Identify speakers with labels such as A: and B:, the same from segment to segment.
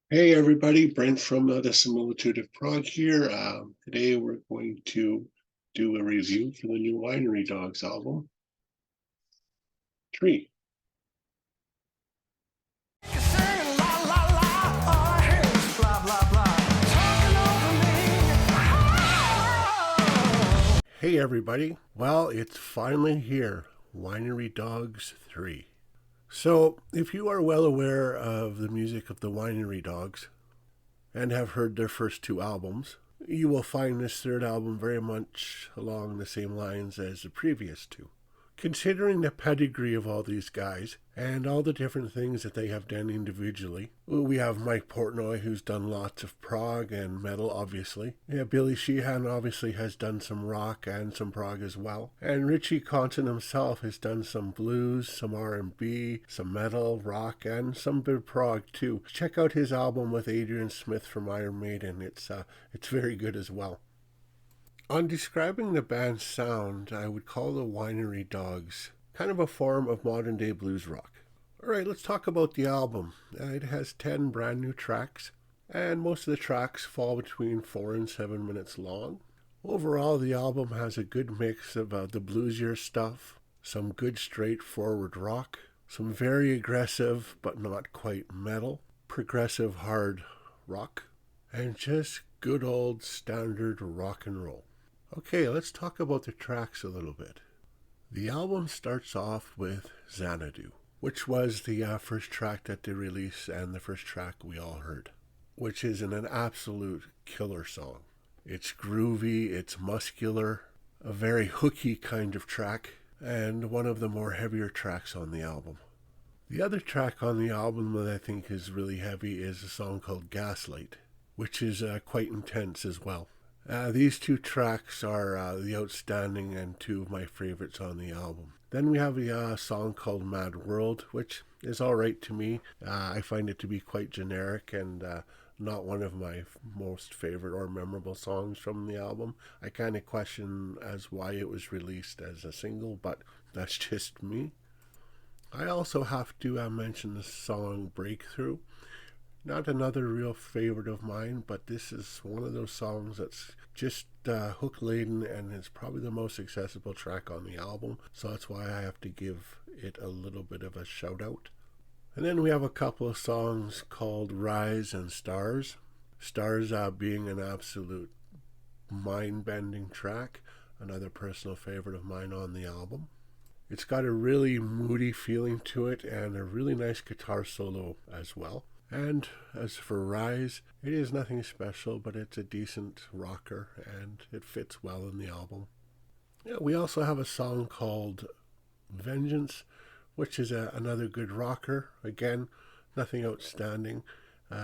A: Hey everybody, Brent from the Similitude of Prague here. Today we're going to do a review for the new Winery Dogs album, Tree. Hey everybody, well it's finally here, Winery Dogs 3. So if you are well aware of the music of the Winery Dogs and have heard their first two albums, you will find this third album very much along the same lines as the previous two. Considering the pedigree of all these guys and all the different things that they have done individually, we have Mike Portnoy, who's done lots of prog and metal, obviously. Yeah, Billy Sheehan obviously has done some rock and some prog as well. And Richie Kotzen himself has done some blues, some R&B, some metal, rock, and some bit of prog too. Check out his album with Adrian Smith from Iron Maiden. It's very good as well. On describing the band's sound, I would call the Winery Dogs kind of a form of modern day blues rock. Alright, let's talk about the album. It has 10 brand new tracks, and most of the tracks fall between 4 and 7 minutes long. Overall, the album has a good mix of the bluesier stuff, some good straightforward rock, some very aggressive but not quite metal, progressive hard rock, and just good old standard rock and roll. Okay, let's talk about the tracks a little bit. The album starts off with Xanadu, which was the first track that they released and the first track we all heard, which is an absolute killer song. It's groovy, it's muscular, a very hooky kind of track, and one of the more heavier tracks on the album. The other track on the album that I think is really heavy is a song called Gaslight, which is quite intense as well. These two tracks are the outstanding and two of my favorites on the album. Then we have a song called Mad World, which is alright to me. I find it to be quite generic and not one of my most favorite or memorable songs from the album. I kind of question as why it was released as a single, but that's just me. I also have to mention the song Breakthrough. Not another real favorite of mine, but this is one of those songs that's just hook laden and is probably the most accessible track on the album, so that's why I have to give it a little bit of a shout out. And then we have a couple of songs called Rise and Stars. Stars being an absolute mind bending track, another personal favorite of mine on the album. It's got a really moody feeling to it and a really nice guitar solo as well. And as for Rise, it is nothing special, but it's a decent rocker and it fits well in the album. Yeah, we also have a song called Vengeance, which is another good rocker. Again, nothing outstanding.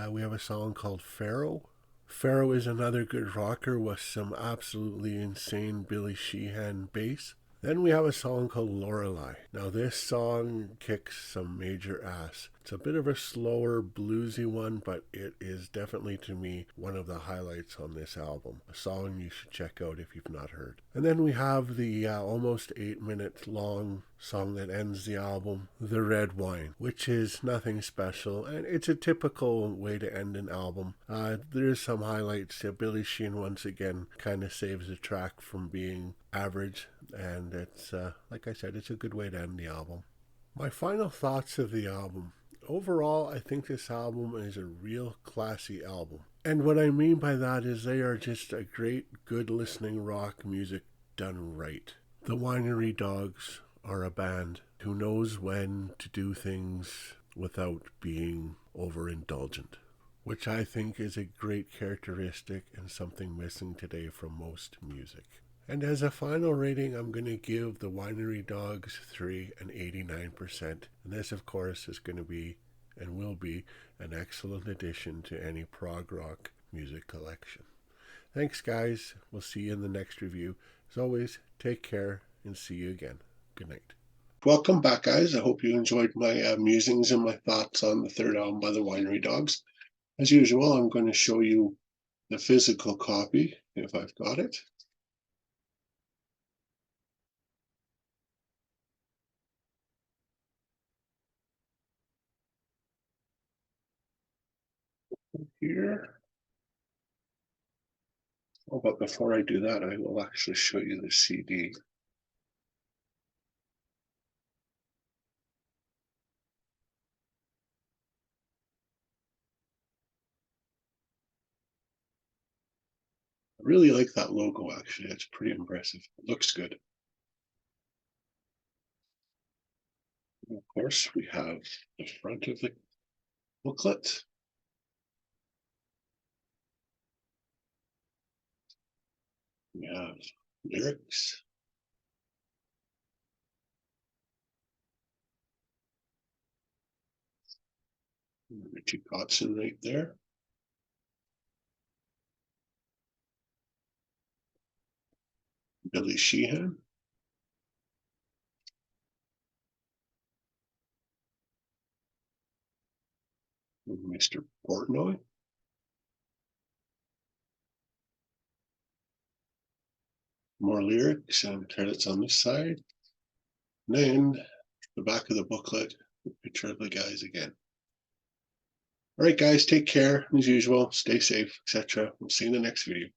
A: We have a song called Pharaoh. Pharaoh is another good rocker with some absolutely insane Billy Sheehan bass. Then we have a song called Lorelei. Now this song kicks some major ass. It's a bit of a slower, bluesy one, but it is definitely, to me, one of the highlights on this album. A song you should check out if you've not heard. And then we have the almost 8-minute long song that ends the album, The Red Wine, which is nothing special, and it's a typical way to end an album. There's some highlights. Billy Sheehan once again kind of saves the track from being average, and it's, like I said, it's a good way to end the album. My final thoughts of the album. Overall, I think this album is a real classy album. And what I mean by that is they are just a great, good listening rock music done right. The Winery Dogs are a band who knows when to do things without being overindulgent, which I think is a great characteristic and something missing today from most music. And as a final rating, I'm going to give the Winery Dogs 3 an 89%. And this, of course, is going to be and will be an excellent addition to any prog rock music collection. Thanks, guys. We'll see you in the next review. As always, take care and see you again. Good night. Welcome back, guys. I hope you enjoyed my musings and my thoughts on the third album by the Winery Dogs. As usual, I'm going to show you the physical copy, if I've got it. here. Oh, but before I do that, I will actually show you the CD. I really like that logo, actually. It's pretty impressive. It looks good. And of course, we have the front of the booklet. We have lyrics. Richie Kotzen right there. Billy Sheehan. Mr. Portnoy. More lyrics and credits on this side. And then the back of the booklet, the picture of the guys again. All right, guys, take care as usual. Stay safe, etc. We'll see you in the next video.